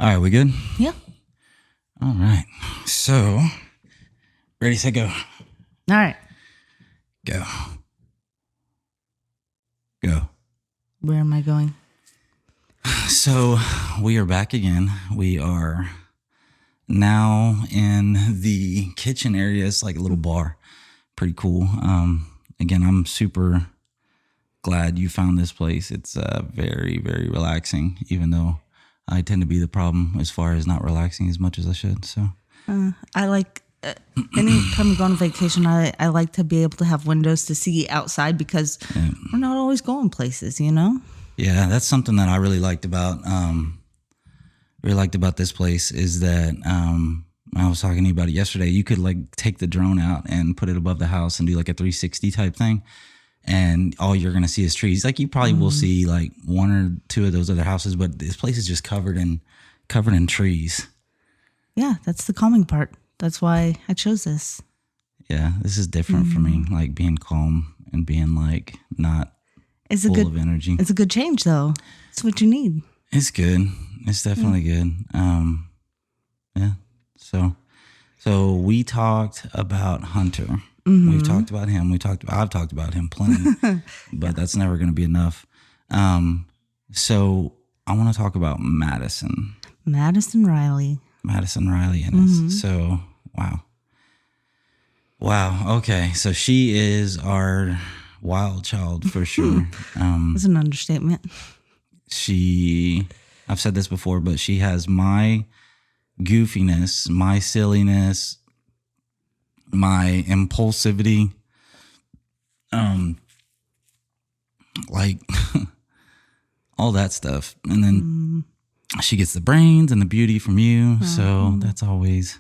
All right, we good? Yeah. All right. So, ready, set, go. All right. Go. Go. Where am I going? So, we are back again. We are now in the kitchen area. It's like a little bar. Pretty cool. Again, I'm super glad you found this place. It's very, very relaxing, even though I tend to be the problem as far as not relaxing as much as I should. So I like anytime we go on vacation, I like to be able to have windows to see outside because we're not always going places, you know? yeah, that's something that I really liked about this place is that I was talking to you about it yesterday. You could like take the drone out and put it above the house and do like a 360 type thing. And all you're going to see is trees. Like you probably will see like one or two of those other houses, but this place is just covered in trees. Yeah, that's the calming part. That's why I chose this. Yeah, this is different for me, like being calm and being like not full of energy. It's a good change though. It's what you need. It's good. It's definitely good. Yeah. So we talked about Hunter. We've talked about him. I've talked about him plenty, but that's never going to be enough. So I want to talk about Madison. Madison Riley Innis. So, wow. Okay. So she is our wild child for sure. That's an understatement. I've said this before, but she has my goofiness, my silliness, my impulsivity, like all that stuff. And then she gets the brains and the beauty from you. So that's always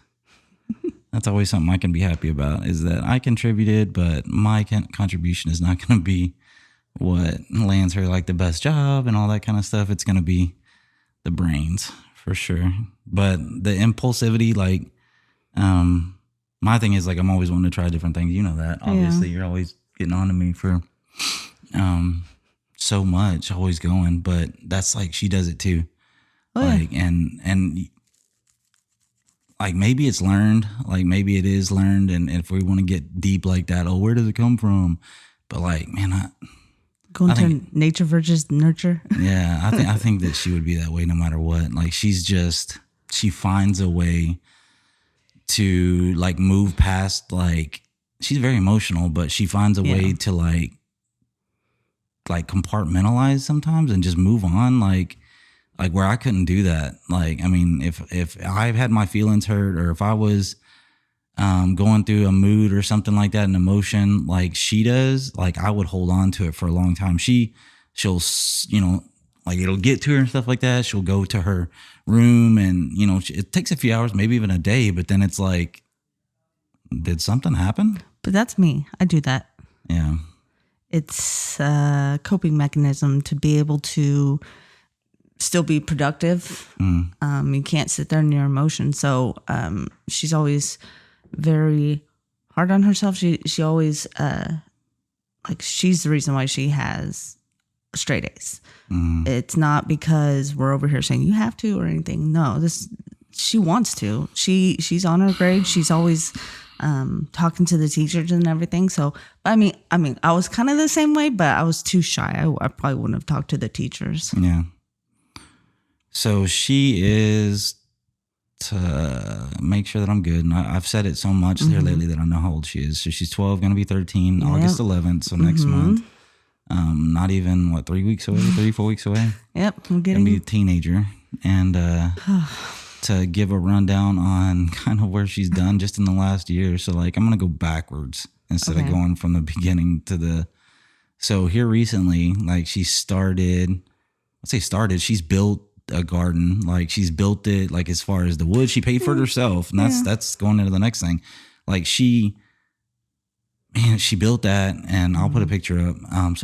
something I can be happy about is that I contributed, but my contribution is not going to be what lands her like the best job and all that kind of stuff. It's going to be the brains for sure. But the impulsivity, like, my thing is like I'm always wanting to try different things. You know that. Obviously, you're always getting on to me for so much, always going. But that's like she does it too. Oh, like and like maybe it's learned. Like maybe it is learned. And if we want to get deep like that, where does it come from? But like, man, I think nature versus nurture. Yeah, I think that she would be that way no matter what. Like she finds a way to like move past, like she's very emotional, but she finds a way to like compartmentalize sometimes and just move on, like where I couldn't do that. Like, I mean, if I've had my feelings hurt or if I was going through a mood or something like that, an emotion like she does, like I would hold on to it for a long time. She'll, you know, like it'll get to her and stuff like that. She'll go to her room and, you know, it takes a few hours, maybe even a day, but then it's like, did something happen? But that's me. I do that. Yeah. It's a coping mechanism to be able to still be productive. You can't sit there in your emotions. So she's always very hard on herself. She always, like she's the reason why she has straight A's. It's not because we're over here saying you have to or anything. No, she wants to. She's on her grade. She's always talking to the teachers and everything. So I mean, I was kind of the same way, but I was too shy. I probably wouldn't have talked to the teachers. Yeah. So she is to make sure that I'm good. And I've said it so much to her lately that I know how old she is. So she's 12, going to be 13, August 11th. So next month. Not even 4 weeks away. Yep, I'm getting gonna be a teenager, and to give a rundown on kind of where she's done just in the last year. So like I'm gonna go backwards instead of going from the beginning to the. So here recently, like she's built a garden. Like she's built it like as far as the wood, she paid for it herself, and that's going into the next thing. Like she built that, and I'll put a picture up. I'll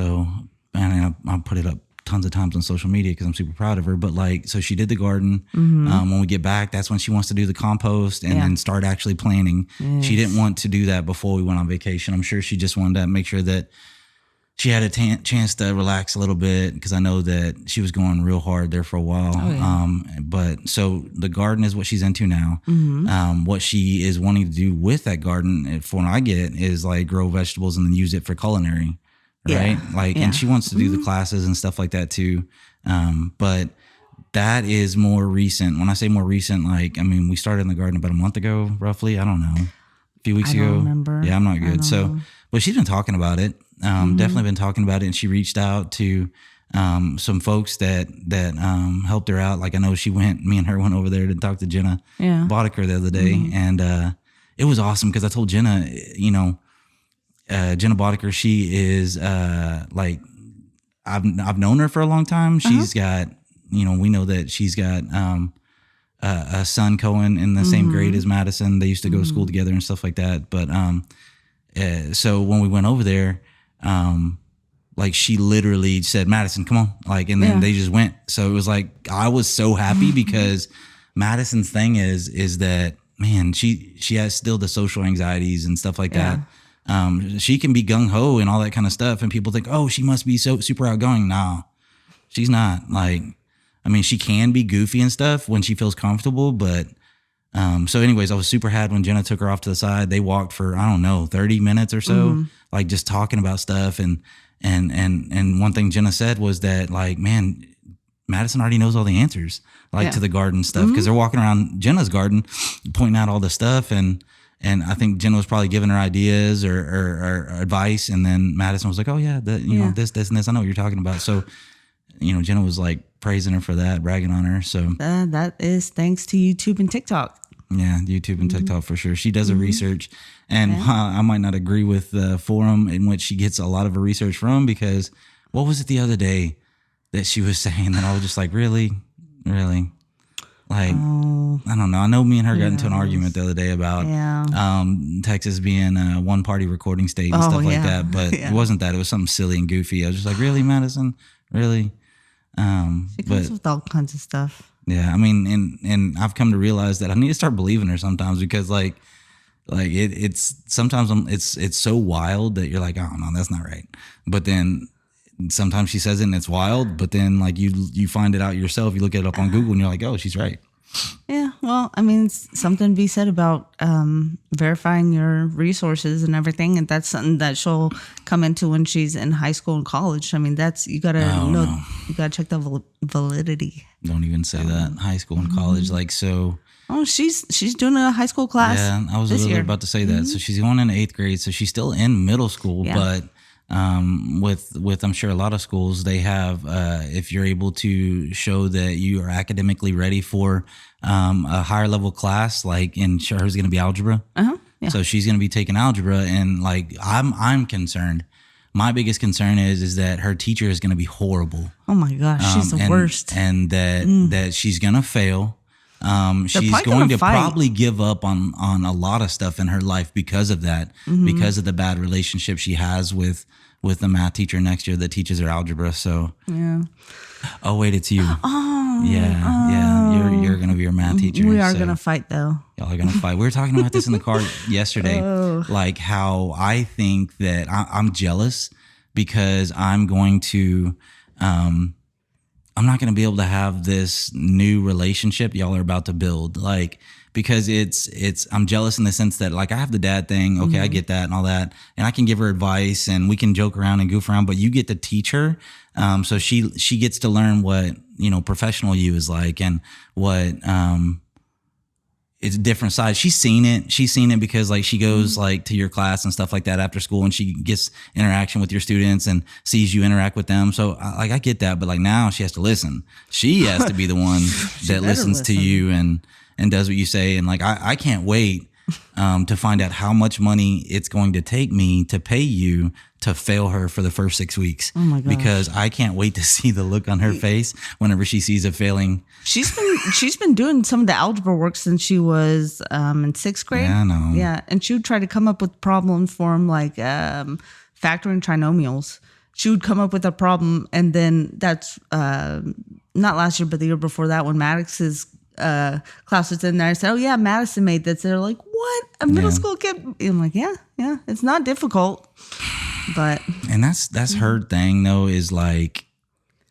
put it up tons of times on social media because I'm super proud of her. But like, so she did the garden. When we get back, that's when she wants to do the compost and then start actually planting. Yes. She didn't want to do that before we went on vacation. I'm sure she just wanted to make sure that she had a chance to relax a little bit because I know that she was going real hard there for a while. Oh, yeah. But so the garden is what she's into now. What she is wanting to do with that garden, for what I get, is like grow vegetables and then use it for culinary, right? And she wants to do the classes and stuff like that too. But that is more recent. When I say more recent, like, I mean, we started in the garden about a month ago, roughly. I don't know, a few weeks ago. I don't remember. Yeah, I'm not good. So, but she's been talking about it. Definitely been talking about it, and she reached out to some folks that helped her out. Like, I know me and her went over there to talk to Jenna Boddicker the other day, and it was awesome because I told Jenna, Jenna Boddicker, she is like, I've known her for a long time. She's got, we know that she's got a son, Cohen, in the same grade as Madison. They used to go to school together and stuff like that. But so when we went over there, like, she literally said, Madison, come on. Like, and then they just went. So it was like, I was so happy because Madison's thing is that, man, she has still the social anxieties and stuff like that. She can be gung ho and all that kind of stuff. And people think, oh, she must be so super outgoing. No, she's not. Like, I mean, she can be goofy and stuff when she feels comfortable, but so anyways, I was super happy when Jenna took her off to the side. They walked for, I don't know, 30 minutes or so, like, just talking about stuff. And one thing Jenna said was that, like, man, Madison already knows all the answers, like, to the garden stuff, because they're walking around Jenna's garden pointing out all the stuff. And I think Jenna was probably giving her ideas or advice. And then Madison was like, oh yeah, you know, this and this. I know what you're talking about. So, Jenna was like praising her for that, bragging on her. So that is thanks to YouTube and TikTok. Yeah, YouTube and TikTok for sure. She does her research, and I might not agree with the forum in which she gets a lot of her research from, because what was it the other day that she was saying that I was just like, really? Like, I don't know. I know me and her got into an argument the other day about Texas being a one-party recording state and stuff like that, but it wasn't that. It was something silly and goofy. I was just like, really, Madison? Really? She comes with all kinds of stuff. Yeah, I mean, and I've come to realize that I need to start believing her sometimes, because like it's sometimes it's so wild that you're like, oh no, that's not right. But then sometimes she says it and it's wild, but then like you find it out yourself. You look it up on Google and you're like, oh, she's right. Yeah, well, I mean, it's something to be said about verifying your resources and everything, and that's something that she'll come into when she's in high school and college. I mean, that's, you gotta you gotta check the validity. Don't even say that. High school and college, like, so. Oh, she's doing a high school class. Yeah, I was literally about to say that. So she's going in 8th grade, so she's still in middle school, but with I'm sure a lot of schools, they have if you're able to show that you are academically ready for a higher level class, like, in sure hers is going to be algebra. So she's going to be taking algebra, and like, I'm concerned. My biggest concern is that her teacher is going to be horrible. Oh my gosh, she's the worst, and that she's going to fail. She's going to probably give up on a lot of stuff in her life because of that, because of the bad relationship she has with the math teacher next year that teaches her algebra. So oh wait, it's you. You're gonna be your math teacher. We are gonna fight though. Y'all are gonna fight. We were talking about this in the car yesterday, like how I think that I'm jealous because I'm going to I'm not going to be able to have this new relationship y'all are about to build, like, because I'm jealous in the sense that, like, I have the dad thing. Okay. I get that and all that. And I can give her advice and we can joke around and goof around, but you get to teach her. So she gets to learn what, professional you is like, and what, it's a different side. She's seen it because, like, she goes like to your class and stuff like that after school, and she gets interaction with your students and sees you interact with them. So I get that, but like, now she has to listen. She has to be the one that listens to you and does what you say. And like, I can't wait to find out how much money it's going to take me to pay you to fail her for the first 6 weeks. Oh my gosh. Because I can't wait to see the look on her face whenever she sees a failing. She's been doing some of the algebra work since she was in 6th grade. Yeah, I know. Yeah, and she would try to come up with problems for him, like factoring trinomials. She would come up with a problem, and then that's not last year, but the year before that, when Maddox's class was in there, I said, oh yeah, Madison made this. They're like, what? A middle school kid? I'm like, yeah, it's not difficult. But and that's her thing though, is like,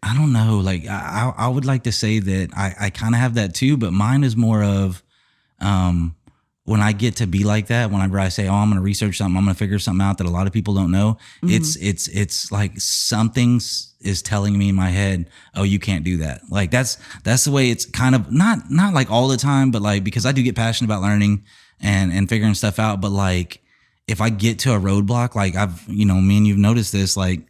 I don't know, like I would like to say that I kind of have that too, but mine is more of when I get to be like that, whenever I say, oh, I'm going to research something, I'm going to figure something out that a lot of people don't know, it's like something is telling me in my head, oh, you can't do that. Like that's the way it's kind of not like all the time, but like, because I do get passionate about learning and figuring stuff out. But like, if I get to a roadblock, like I've, me and you've noticed this, like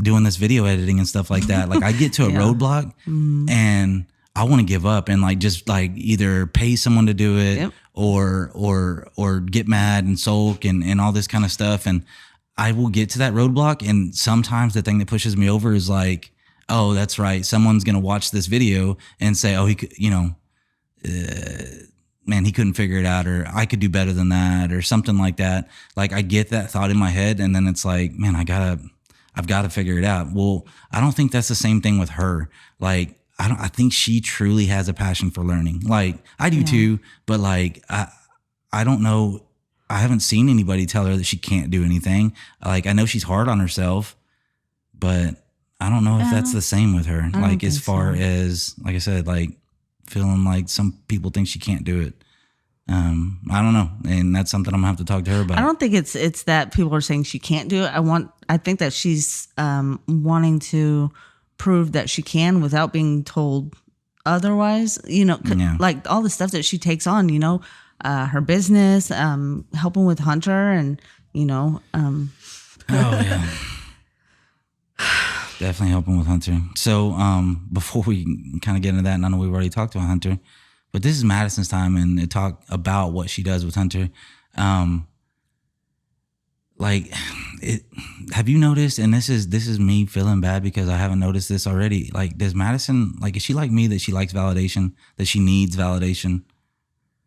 doing this video editing and stuff like that, like I get to a roadblock and I want to give up and like just like either pay someone to do it or get mad and sulk and all this kind of stuff. And I will get to that roadblock, and sometimes the thing that pushes me over is like, oh, that's right, someone's gonna watch this video and say, oh, he could, man, he couldn't figure it out, or I could do better than that, or something like that. Like I get that thought in my head, and then it's like, man, I've got to figure it out. Well, I don't think that's the same thing with her. Like I think she truly has a passion for learning. Like I do too, but like I don't know. I haven't seen anybody tell her that she can't do anything. Like I know she's hard on herself, but I don't know if that's the same with her. Like as far as, like I said, like feeling like some people think she can't do it. I don't know, and that's something I'm gonna have to talk to her about. I don't think it's that people are saying she can't do it. I think that she's wanting to prove that she can without being told otherwise. Like all the stuff that she takes on. Her business, helping with Hunter, and oh yeah. Definitely helping with Hunter. So before we kind of get into that, and I know we've already talked about Hunter, but this is Madison's time and to talk about what she does with Hunter. Have you noticed, and this is me feeling bad because I haven't noticed this already, like does Madison, like is she like me that she likes validation, that she needs validation?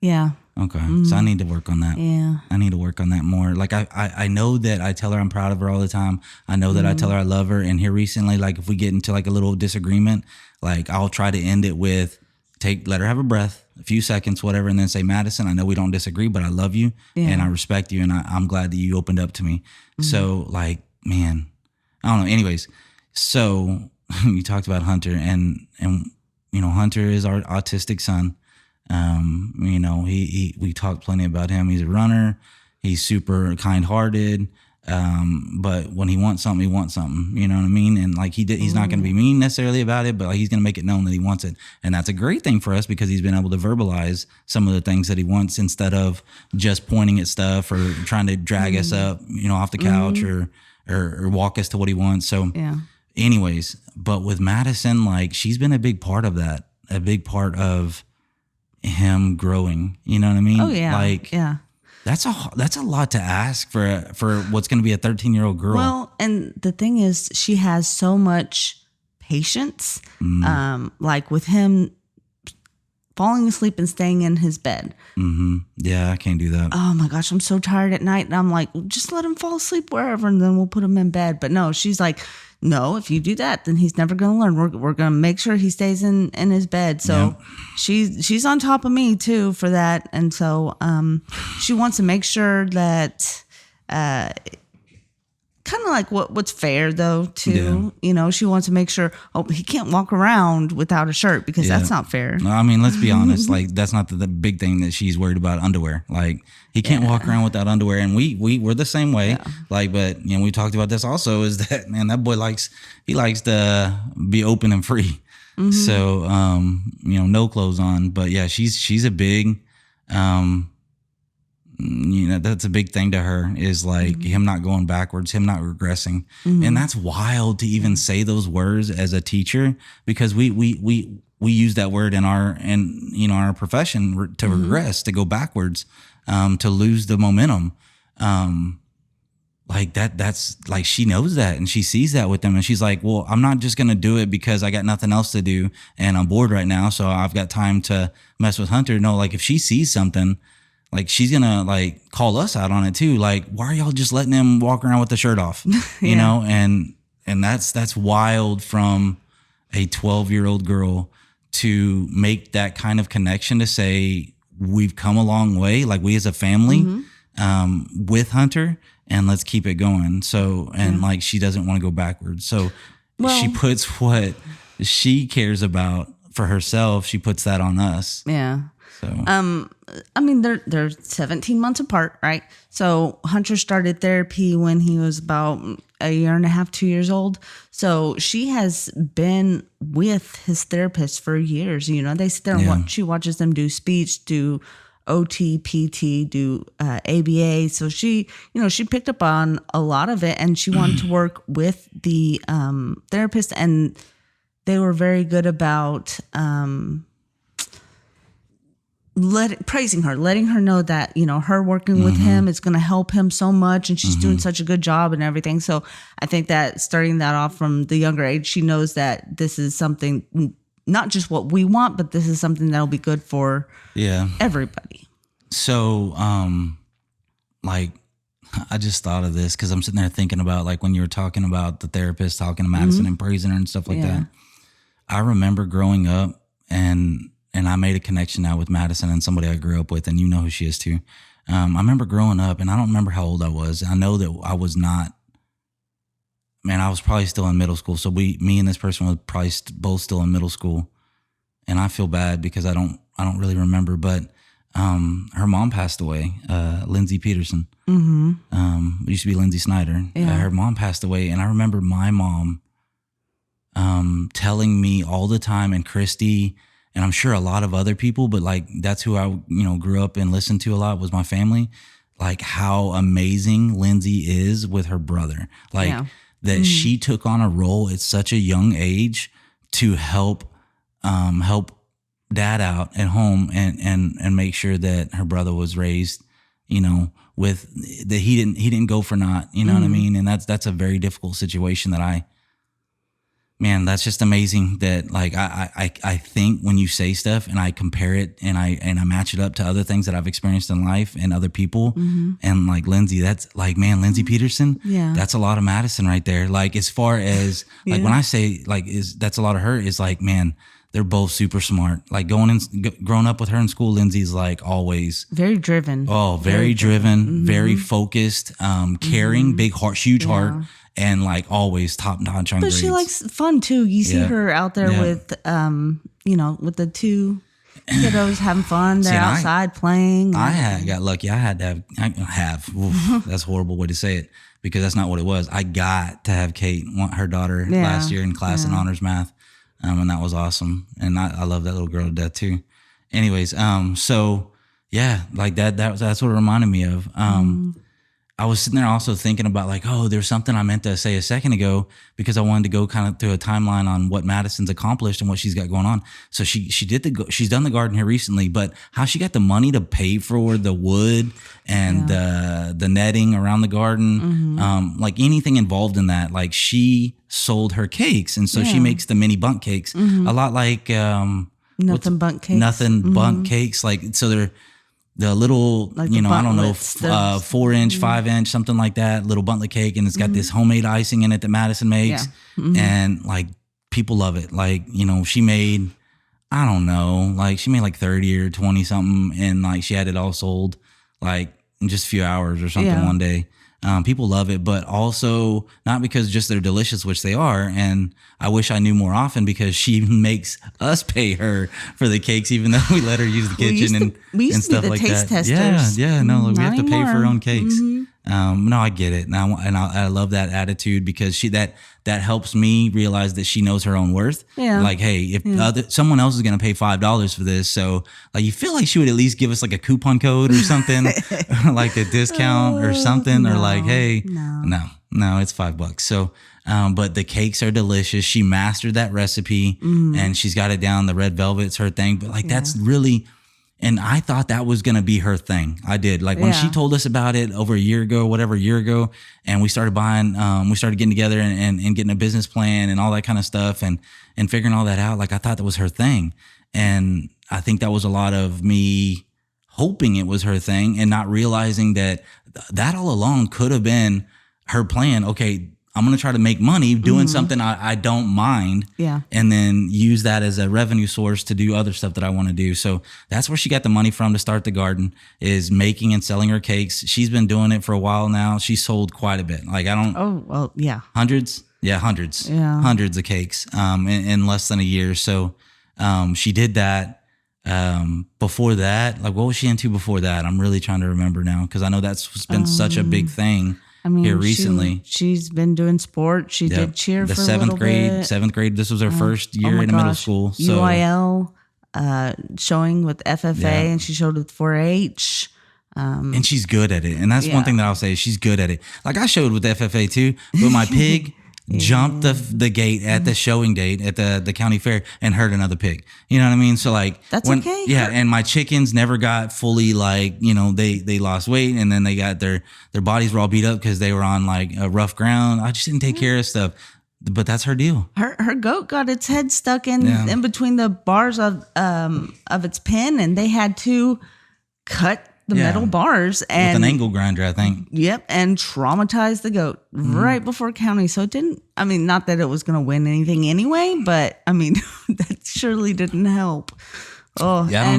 Yeah. Okay. So I need to work on that. Yeah. I need to work on that more. Like I know that I tell her I'm proud of her all the time. I know that I tell her I love her. And here recently, like if we get into like a little disagreement, like I'll try to end it with let her have a breath, a few seconds, whatever. And then say, Madison, I know we don't disagree, but I love you and I respect you. And I'm glad that you opened up to me. So like, man, I don't know. Anyways, so you talked about Hunter and Hunter is our autistic son. We talked plenty about him. He's a runner. He's super kind-hearted. But when he wants something, he wants something, you know what I mean? And like he's not going to be mean necessarily about it, but like he's going to make it known that he wants it. And that's a great thing for us because he's been able to verbalize some of the things that he wants instead of just pointing at stuff or trying to drag us up, off the couch or walk us to what he wants. So anyways, but with Madison, like she's been a big part of that, a big part of him growing, you know what I mean? Oh yeah. Like, yeah. That's a lot to ask for what's going to be a 13-year-old girl. Well, and the thing is, she has so much patience. Like with him falling asleep and staying in his bed. Mm-hmm. Yeah, I can't do that. Oh my gosh, I'm so tired at night, and I'm like, just let him fall asleep wherever, and then we'll put him in bed. But no, she's like, no, if you do that, then he's never going to learn. We're going to make sure he stays in his bed. So she's on top of me too for that. And so she wants to make sure that kind of like what's fair though too. She wants to make sure, he can't walk around without a shirt because that's not fair. I mean, let's be honest, like that's not the big thing that she's worried about. Underwear, like he can't walk around without underwear, and we're the same way. Like, but we talked about this also, is that, man, that boy likes to be open and free. So no clothes on, but yeah, she's a big that's a big thing to her, is like him not going backwards, him not regressing. And that's wild to even say those words as a teacher, because we use that word in our profession to regress, to go backwards, to lose the momentum. Like that's like, she knows that and she sees that with them, and she's like, well, I'm not just going to do it because I got nothing else to do and I'm bored right now, so I've got time to mess with Hunter. No, like if she sees something, like she's gonna like call us out on it too. Like, why are y'all just letting him walk around with the shirt off? You know, and that's wild from a 12-year-old girl to make that kind of connection, to say we've come a long way, like we as a family, with Hunter, and let's keep it going. So, and like, she doesn't want to go backwards. So she puts what she cares about for herself. She puts that on us. Yeah. So, I mean, they're 17 months apart, right? So Hunter started therapy when he was about a year and a half, 2 years old. So she has been with his therapist for years. You know, they sit there and she watches them do speech, do OT, PT, do ABA. So she, you know, she picked up on a lot of it, and she wanted to work with the therapist, and they were very good about praising her, letting her know that, you know, her working with him is going to help him so much, and she's doing such a good job and everything. So I think that starting that off from the younger age, she knows that this is something, not just what we want, but this is something that'll be good for everybody. So, like, I just thought of this because I'm sitting there thinking about, like, when you were talking about the therapist talking to Madison and praising her and stuff like that. I remember growing up, and I made a connection now with Madison and somebody I grew up with, and you know who she is too. I remember growing up, and I don't remember how old I was. I know that I was not, man, I was probably still in middle school. So me and this person were probably both still in middle school. And I feel bad because I don't really remember, but her mom passed away, Lindsay Peterson. It used to be Lindsay Snyder. Her mom passed away, and I remember my mom telling me all the time, and Christy, and I'm sure a lot of other people, but like, that's who I, you know, grew up and listened to a lot, was my family, like how amazing Lindsay is with her brother. Like that she took on a role at such a young age to help dad out at home and make sure that her brother was raised, you know, with that he didn't go for naught, you know what I mean? And that's a very difficult situation that man, that's just amazing that, like, I think when you say stuff and I compare it and I match it up to other things that I've experienced in life and other people, and like Lindsay, that's like, man, Lindsay Peterson, that's a lot of Madison right there. Like, as far as like when I say like that's a lot of her, is like, man, they're both super smart. Like growing up with her in school, Lindsay's like always very driven. Oh, very driven, very focused, caring, big heart, huge heart. And like always top notch on grades. But she likes fun too. You see her out there with, you know, with the two kiddos having fun. They're outside playing. I got lucky. I had to have. That's a horrible way to say it, because that's not what it was. I got to have Kate, her daughter, last year in class in honors math, and that was awesome. And I love that little girl to death too. Anyways, so yeah, like that's what it reminded me of. I was sitting there also thinking about like, oh, there's something I meant to say a second ago, because I wanted to go kind of through a timeline on what Madison's accomplished and what she's got going on. So she's done the garden here recently, but how she got the money to pay for the wood and the netting around the garden, like anything involved in that, like she sold her cakes. And so she makes the mini bundt cakes, a lot like, Nothing Bundt cakes. Like, so they're, the little, like, you know, I don't know, 4-inch, 5-inch, something like that, little buntlet cake. And it's got this homemade icing in it that Madison makes. And like, people love it. Like, you know, she made, I don't know, like she made like 30 or 20 something. And like, she had it all sold like in just a few hours or something one day. People love it, but also not because just they're delicious, which they are. And I wish I knew more often, because she makes us pay her for the cakes, even though we let her use the kitchen and stuff like that. Testers. Yeah, no, we have to pay for her own cakes. No, I get it. I love that attitude, because that helps me realize that she knows her own worth. Yeah. Like, hey, if someone else is going to pay $5 for this, so like, you feel like she would at least give us like a coupon code or something, like a discount or something, or like, hey, no, it's $5. So, but the cakes are delicious. She mastered that recipe and she's got it down. The red velvet's her thing, but like, that's really. And I thought that was going to be her thing. I did. Like when she told us about it over a year ago, and we started we started getting together and getting a business plan and all that kind of stuff and figuring all that out. Like, I thought that was her thing. And I think that was a lot of me hoping it was her thing and not realizing that all along could have been her plan. Okay, I'm going to try to make money doing something I don't mind. Yeah. And then use that as a revenue source to do other stuff that I want to do. So that's where she got the money from to start the garden, is making and selling her cakes. She's been doing it for a while now. She sold quite a bit. Like Oh, well, yeah. Hundreds. Yeah. Hundreds. Yeah. Hundreds of cakes in less than a year. So she did that. Before that, like, what was she into before that? I'm really trying to remember now, because I know that's been such a big thing. I mean, here recently, she's been doing sport. She did cheer for a little bit. Seventh grade. This was her first year in middle school. So. UIL, showing with FFA, and she showed with 4-H. And she's good at it. And that's one thing that I'll say. She's good at it. Like, I showed with FFA too, but my pig jumped the gate at the showing date at the county fair and hurt another pig. You know what I mean? So like, that's okay. Yeah. And my chickens never got fully, like, you know, they lost weight, and then they got their bodies were all beat up because they were on like a rough ground. I just didn't take care of stuff. But that's her deal. Her goat got its head stuck in between the bars of its pen, and they had to cut the metal bars and with an angle grinder, I think. Yep, and traumatized the goat right before county. So it didn't. I mean, not that it was going to win anything anyway, but I mean, that surely didn't help. Oh, yeah,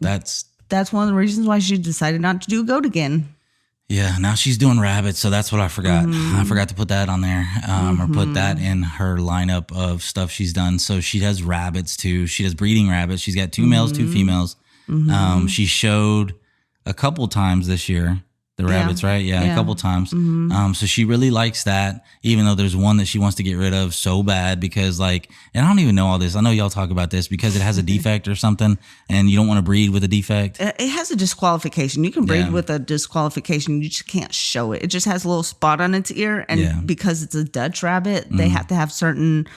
that's one of the reasons why she decided not to do goat again. Yeah, now she's doing rabbits, so that's what I forgot. I forgot to put that on there, or put that in her lineup of stuff she's done. So she does rabbits too. She does breeding rabbits. She's got 2 males, 2 females. She showed a couple times this year the rabbits, right? Yeah, a couple times. So she really likes that, even though there's one that she wants to get rid of so bad because, like, and I don't even know all this. I know y'all talk about this because it has a defect or something, and you don't want to breed with a defect. It has a disqualification. You can breed with a disqualification. You just can't show it. It just has a little spot on its ear, and because it's a Dutch rabbit, they have to have certain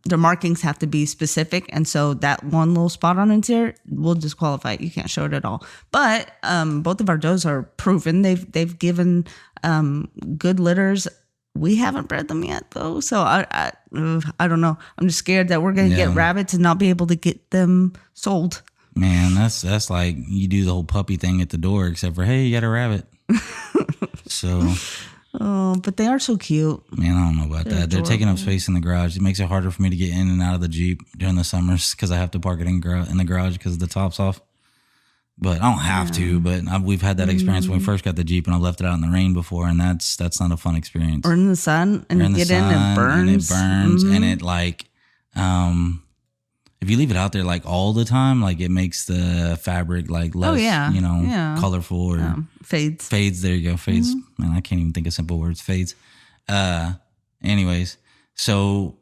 their markings have to be specific, and so that one little spot on its ear will disqualify it. You can't show it at all. But both of our does are proven. They've given good litters. We haven't bred them yet, though, so I don't know. I'm just scared that we're going to get rabbits and not be able to get them sold. Man, that's like you do the whole puppy thing at the door, except for, hey, you got a rabbit. So. Oh, but they are so cute. Man, I don't know about that. They're taking up space in the garage. It makes it harder for me to get in and out of the Jeep during the summers because I have to park it in the garage because the top's off. But I don't have to. But we've had that experience when we first got the Jeep, and I left it out in the rain before, and that's not a fun experience. Or in the sun, and you get in and it burns. And it like, if you leave it out there like all the time, like it makes the fabric like less, colorful or fades. Fades. There you go. Fades. Man, I can't even think of simple words. Fades. Anyways, so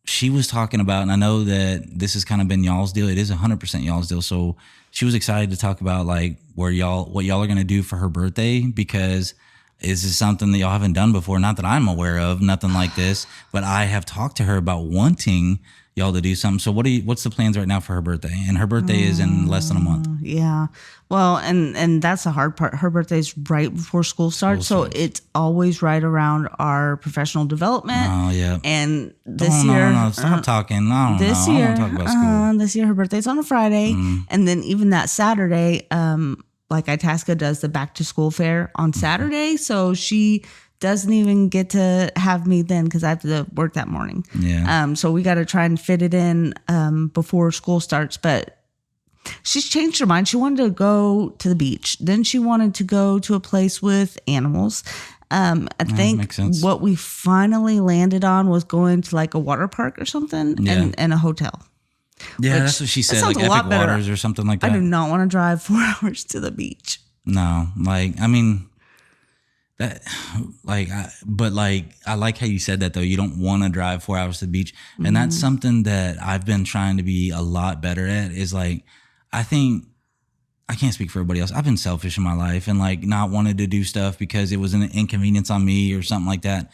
she was talking about, and I know that this has kind of been y'all's deal. It is 100% y'all's deal. So she was excited to talk about like what y'all are going to do for her birthday, because this is something that y'all haven't done before. Not that I'm aware of, nothing like this, but I have talked to her about wanting y'all to do something. So what's the plans right now for her birthday? And her birthday is in less than a month. Yeah. Well, and that's the hard part. Her birthday is right before school starts. So it's always right around our professional development. Oh, yeah. And this year. No, stop talking. I don't this know. year, I don't want to talk about school. This year, her birthday's on a Friday. And then even that Saturday, like Itasca does the back to school fair on Saturday. So she doesn't even get to have me then because I have to work that morning. Yeah. So we got to try and fit it in before school starts. But she's changed her mind. She wanted to go to the beach. Then she wanted to go to a place with animals. I think what we finally landed on was going to like a water park or something and a hotel. Yeah, that's what she said, like Epic Waters or something like that. I do not want to drive 4 hours to the beach. No, like, I mean, that, like, I like how you said that though. You don't want to drive 4 hours to the beach, and that's something that I've been trying to be a lot better at. Is like, I think I can't speak for everybody else. I've been selfish in my life and like not wanted to do stuff because it was an inconvenience on me or something like that.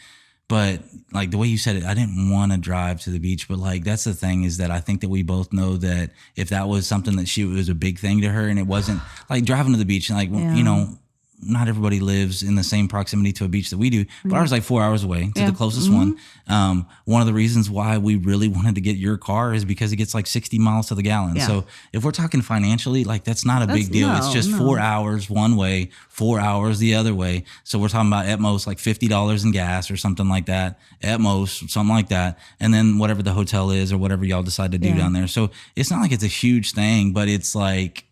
But like the way you said it, I didn't want to drive to the beach. But like, that's the thing, is that I think that we both know that if that was something that it was a big thing to her, and it wasn't like driving to the beach, and like, you know, not everybody lives in the same proximity to a beach that we do, but ours is like 4 hours away to the closest one. One of the reasons why we really wanted to get your car is because it gets like 60 miles to the gallon. So if we're talking financially, like that's not a big deal. It's just 4 hours one way, 4 hours the other way. So we're talking about at most like $50 in gas or something like that, at most something like that. And then whatever the hotel is or whatever y'all decide to do down there. So it's not like it's a huge thing, but it's like,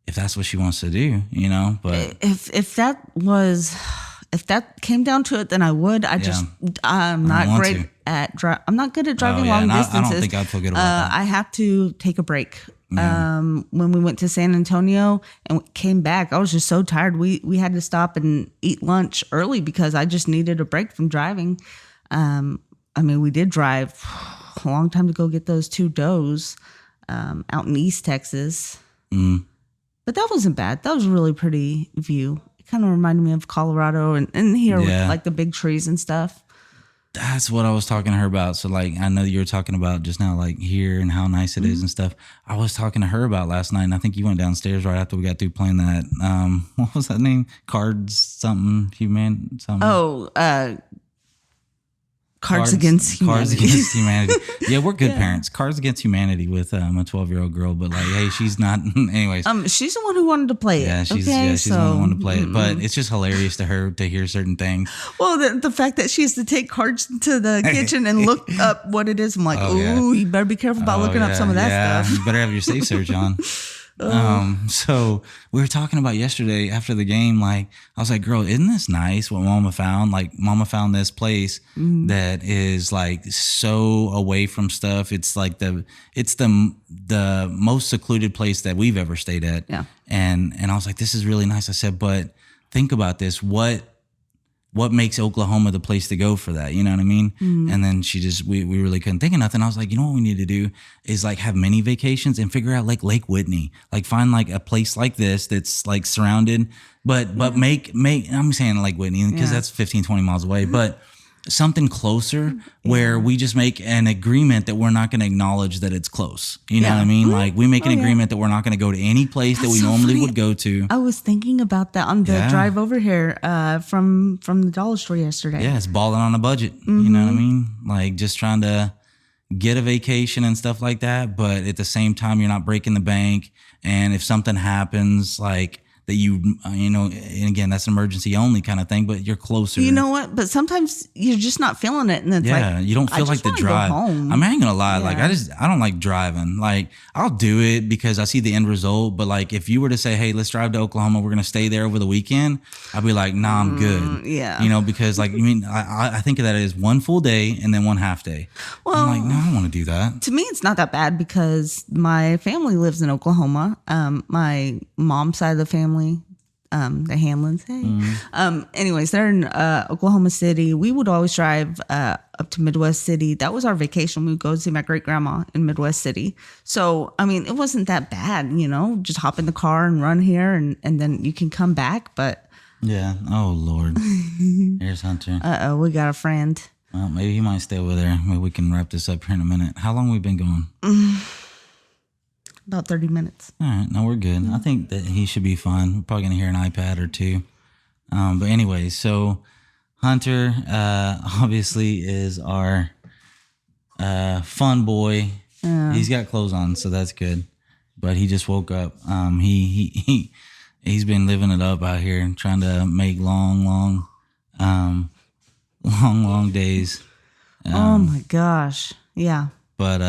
if that's what she wants to do, you know, but if that came down to it, then I would. I'm not great at I'm not good at driving long distances. I don't think I'd feel good about that. I have to take a break. When we went to San Antonio and came back, I was just so tired. We had to stop and eat lunch early because I just needed a break from driving. I mean, we did drive a long time to go get those 2 does out in East Texas. But that wasn't bad. That was a really pretty view. It kind of reminded me of Colorado and here with like the big trees and stuff. That's what I was talking to her about. So like, I know you were talking about just now, like here and how nice it is and stuff. I was talking to her about last night, and I think you went downstairs right after we got through playing that. What was that name? Cards something, something. Oh, Cards Against Humanity. Yeah, we're good parents. Cards Against Humanity with a 12-year-old girl, but like, hey, she's not. Anyways, she's the one who wanted to play it. Yeah, she's the one who wanted to play it. But it's just hilarious to her to hear certain things. Well, the fact that she has to take cards to the kitchen and look up what it is, I'm like, you better be careful about looking up some of that stuff. You better have your safe search on. So we were talking about yesterday after the game, like I was like, girl, isn't this nice what Mama found? Like Mama found this place that is like so away from stuff. It's like it's the most secluded place that we've ever stayed at. Yeah. And I was like, this is really nice. I said, but think about this. What makes Oklahoma the place to go for that? You know what I mean? And then we really couldn't think of nothing. I was like, you know what we need to do is like have mini vacations and figure out like Lake Whitney, like find like a place like this that's like surrounded, but make, I'm saying Lake Whitney because that's 15, 20 miles away, but something closer where we just make an agreement that we're not going to acknowledge that it's close. You know what I mean? Like we make an agreement that we're not going to go to any place that we normally would go to. I was thinking about that on the drive over here from the dollar store yesterday. Yeah, it's balling on a budget. You know what I mean? Like just trying to get a vacation and stuff like that. But at the same time, you're not breaking the bank. And if something happens, like that you know, and again, that's an emergency only kind of thing, but you're closer. You know what? But sometimes you're just not feeling it. And it's you don't feel like the drive. I mean, I ain't gonna lie. Like I don't like driving. Like I'll do it because I see the end result. But like if you were to say, hey, let's drive to Oklahoma, we're going to stay there over the weekend. I'd be like, nah, I'm good. Yeah. You know, because like, I think of that as one full day and then one half day. Well, I'm like, no, I don't want to do that. To me, it's not that bad because my family lives in Oklahoma. My mom's side of the family, the Hamlins. Hey. Anyways, they're in Oklahoma City. We would always drive up to Midwest City. That was our vacation. We would go see my great grandma in Midwest City. So, I mean, it wasn't that bad, you know, just hop in the car and run here and then you can come back. But yeah. Oh, Lord. Here's Hunter. We got a friend. Well, maybe he might stay over there. Maybe we can wrap this up here in a minute. How long have we been going? About 30 minutes. All right. No, we're good. I think that he should be fine. We're probably going to hear an iPad or two. But anyway, so Hunter obviously is our fun boy. Yeah. He's got clothes on, so that's good. But he just woke up. He's been living it up out here and trying to make long days. Oh my gosh. Yeah. But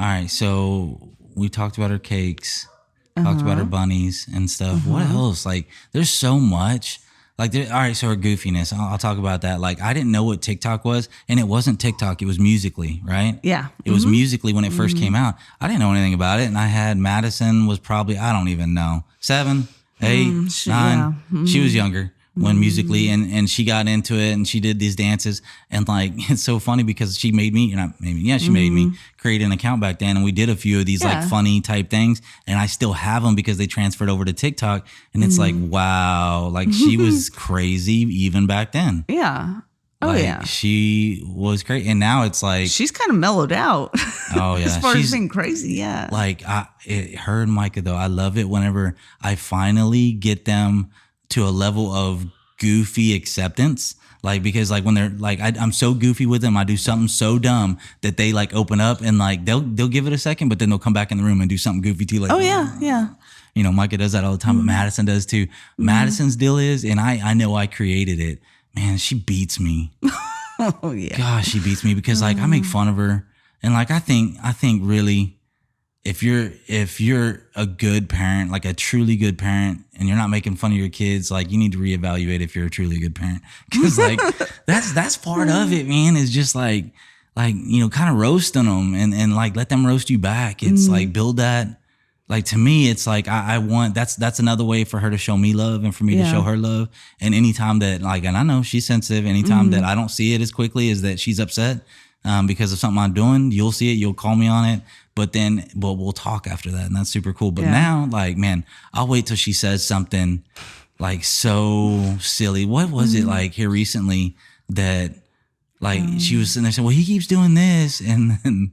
all right, so we talked about her cakes, talked about her bunnies and stuff. What else? Like, there's so much. Like, all right, so her goofiness. I'll talk about that. Like, I didn't know what TikTok was, and it wasn't TikTok. It was Musical.ly, right? Yeah. It was Musical.ly when it first came out. I didn't know anything about it, and I had Madison was probably, I don't even know, 7, 8, 9. Yeah. She was younger when Musical.ly, and she got into it and she did these dances, and like it's so funny because she made me, she made me create an account back then, and we did a few of these like funny type things, and I still have them because they transferred over to TikTok, and it's like, wow, like she was crazy even back then. Yeah. Oh, yeah. She was great. And now it's like, she's kind of mellowed out. oh yeah. As far she's as being crazy. Yeah. like, her and Micah though, I love it whenever I finally get them to a level of goofy acceptance. Like, because like when they're like, I'm so goofy with them, I do something so dumb that they like open up and like, they'll give it a second, but then they'll come back in the room and do something goofy too. Like, oh yeah. Yeah. you know, Micah does that all the time, but Madison does too. Madison's deal is, and I know I created it. Man, she beats me. Oh yeah. Gosh, she beats me because like I make fun of her, and like I think really, if you're a good parent, like a truly good parent, and you're not making fun of your kids, like you need to reevaluate if you're a truly good parent, because like that's part of it, man. Is just like you know, kind of roasting them and like let them roast you back. It's like build that. Like to me, it's like I want that's another way for her to show me love and for me to show her love. And anytime that like, and I know she's sensitive, anytime that I don't see it as quickly as that she's upset because of something I'm doing, you'll see it, you'll call me on it. But we'll talk after that, and that's super cool. But now, like, man, I'll wait till she says something like so silly. What was it like here recently that like she was sitting there saying, well, he keeps doing this, and then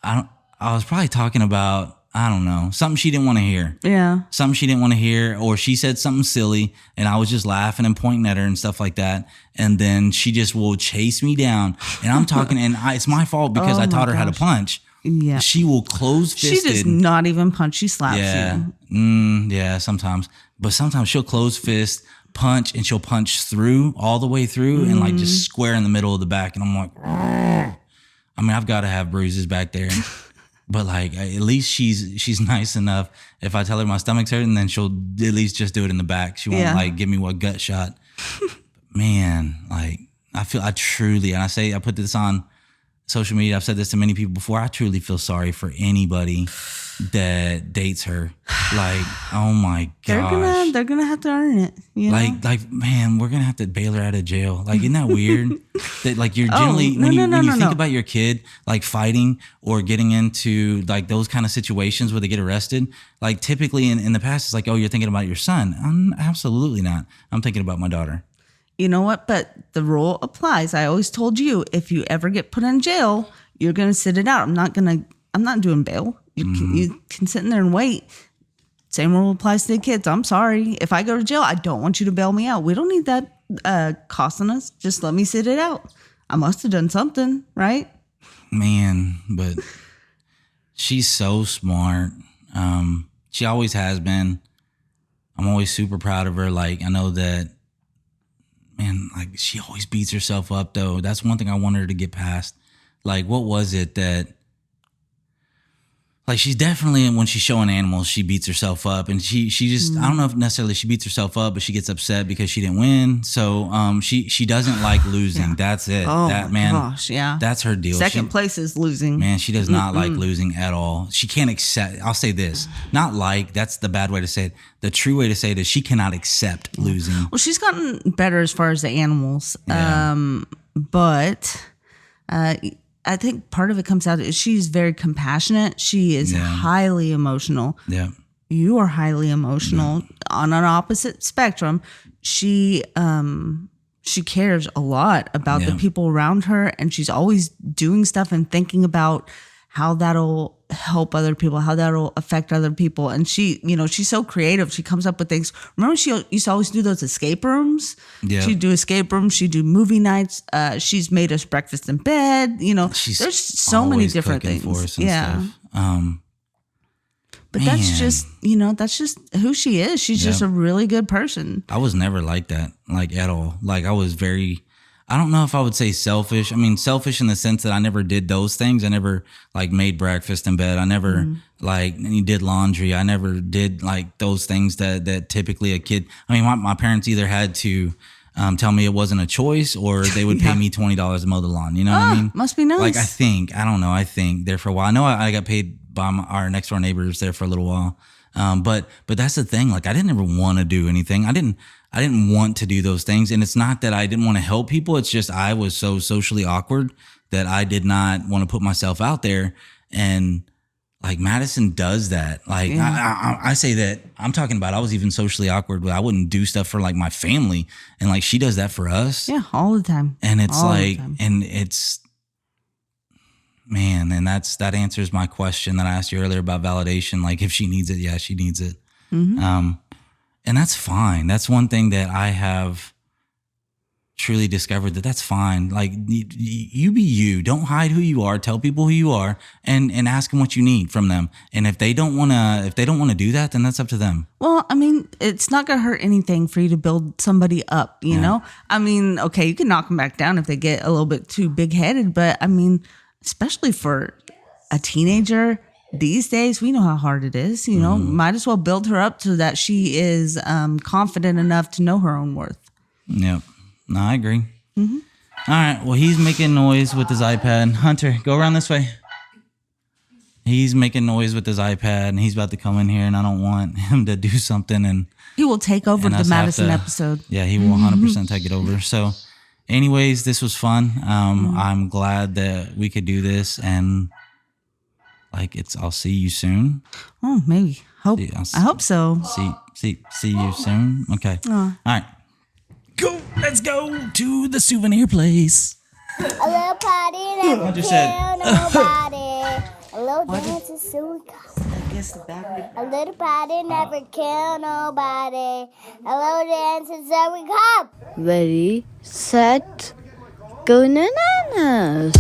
I was probably talking about, I don't know, something she didn't want to hear. Yeah. Something she didn't want to hear, or she said something silly and I was just laughing and pointing at her and stuff like that. And then she just will chase me down and I'm talking and it's my fault because I taught her how to punch. Yeah. She will close fisted. She does not even punch. She slaps you. Yeah, sometimes. But sometimes she'll close fist, punch, and she'll punch through, all the way through, and like just square in the middle of the back. And I'm like, "Argh." I mean, I've got to have bruises back there. But like, at least she's nice enough. If I tell her my stomach's hurting, then she'll at least just do it in the back. She won't like give me a gut shot. Man, like I truly, and I put this on social media. I've said this to many people before. I truly feel sorry for anybody that dates her. Like, oh my gosh. They're gonna have to earn it. You know? Like, man, we're gonna have to bail her out of jail. Like, isn't that weird? That like you're generally when you think about your kid like fighting or getting into like those kind of situations where they get arrested, like typically in the past it's like, oh, you're thinking about your son. I'm absolutely not. I'm thinking about my daughter. You know what? But the rule applies. I always told you, if you ever get put in jail, you're gonna sit it out. I'm not doing bail. You can sit in there and wait. Same rule applies to the kids. I'm sorry. If I go to jail, I don't want you to bail me out. We don't need that costing us. Just let me sit it out. I must have done something, right? Man, but she's so smart. She always has been. I'm always super proud of her. Like, I know that, man, like she always beats herself up though. That's one thing I want her to get past. Like, what was it that, like, she's definitely, when she's showing animals, she beats herself up, and she just, I don't know if necessarily she beats herself up, but she gets upset because she didn't win. So she doesn't like losing. Yeah. That's it. Oh that my gosh, yeah. That's her deal. Second place is losing. Man, she does not like losing at all. She can't accept, I'll say this, not like, that's the bad way to say it. The true way to say it is she cannot accept losing. Well, she's gotten better as far as the animals. Yeah. But I think part of it comes out is she's very compassionate. She is highly emotional. Yeah. You are highly emotional on an opposite spectrum. She cares a lot about the people around her, and she's always doing stuff and thinking about how that'll help other people, how that'll affect other people. And she, you know, she's so creative. She comes up with things. Remember, she used to always do those escape rooms? Yeah. She'd do escape rooms. She'd do movie nights. She's made us breakfast in bed. You know, there's so many different things. For us and stuff. But Man. that's just, you know, that's just who she is. She's just a really good person. I was never like that, like at all. Like I was very, I don't know if I would say selfish. I mean, selfish in the sense that I never did those things. I never like made breakfast in bed. I never like did laundry. I never did like those things that typically a kid, I mean, my parents either had to tell me it wasn't a choice or they would pay me $20 to mow the lawn. You know what I mean? Must be nice. Like I don't know. I think there for a while. I know I got paid by our next door neighbors there for a little while. But that's the thing. Like I didn't ever want to do anything. I didn't want to do those things. And it's not that I didn't want to help people. It's just I was so socially awkward that I did not want to put myself out there. And like Madison does that. Like I say that I'm talking about, I was even socially awkward, but I wouldn't do stuff for like my family. And like, she does that for us. Yeah. All the time. And it's all like, and it's, man, and that answers my question that I asked you earlier about validation. Like if she needs it, yeah, she needs it. And that's fine. That's one thing that I have truly discovered, that's fine. Like you be you. Don't hide who you are. Tell people who you are, and ask them what you need from them. And if they don't want to do that, then that's up to them. Well, I mean, it's not going to hurt anything for you to build somebody up, you know? I mean, okay, you can knock them back down if they get a little bit too big-headed, but I mean, especially for a teenager these days, we know how hard it is, you know? Might as well build her up so that she is confident enough to know her own worth. Yep. No, I agree. All right. Well, he's making noise with his iPad. Hunter, go around this way. He's making noise with his iPad, and he's about to come in here, and I don't want him to do something. And he will take over the Madison episode. Yeah, he will 100% take it over. So, anyways, this was fun. I'm glad that we could do this, and like I'll see you soon. Oh, maybe. I hope so. See you soon. Okay. All right. Go. Let's go to the souvenir place. A little party never kill nobody. A little dance is suicide. A little party never kill nobody. A little dance is so we come. Ready, set, go bananas.